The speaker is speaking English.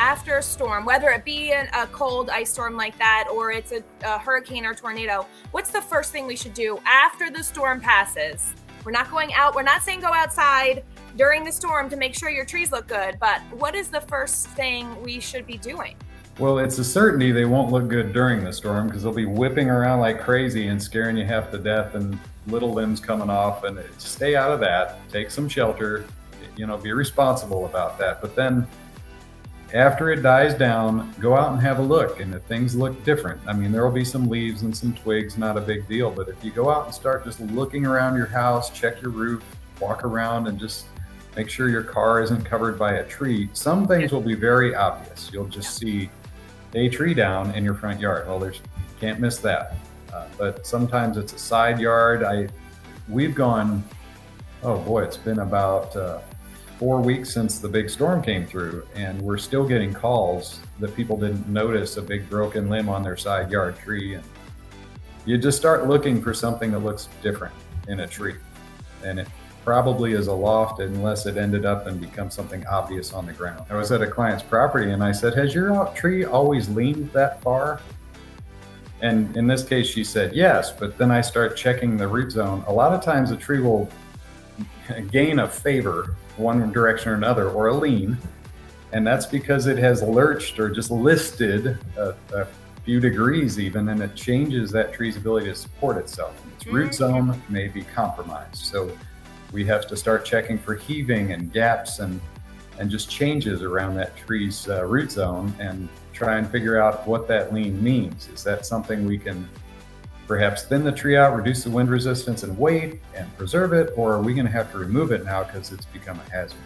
after a storm, whether it be a cold ice storm like that, or it's a hurricane or tornado, what's the first thing we should do after the storm passes? We're not going out. We're not saying go outside during the storm to make sure your trees look good, but what is the first thing we should be doing? Well, it's a certainty they won't look good during the storm because they'll be whipping around like crazy and scaring you half to death and little limbs coming off. And stay out of that. Take some shelter. Be responsible about that. But then after it dies down, go out and have a look. And if things look different, there will be some leaves and some twigs, not a big deal. But if you go out and start just looking around your house, check your roof, walk around and just make sure your car isn't covered by a tree, some things will be very obvious. You'll just see a tree down in your front yard. Well, can't miss that. But sometimes it's a side yard. We've gone, oh boy, it's been about 4 weeks since the big storm came through, and we're still getting calls that people didn't notice a big broken limb on their side yard tree. And you just start looking for something that looks different in a tree. And it probably is a loft unless it ended up and become something obvious on the ground. I was at a client's property and I said, has your tree always leaned that far? And in this case, she said, yes, but then I start checking the root zone. A lot of times a tree will gain a favor one direction or another, or a lean, and that's because it has lurched or just listed a few degrees even, and it changes that tree's ability to support itself. Its root zone may be compromised. So we have to start checking for heaving and gaps and just changes around that tree's root zone and try and figure out what that lean means. Is that something we can perhaps thin the tree out, reduce the wind resistance and weight and preserve it, or are we going to have to remove it now because it's become a hazard?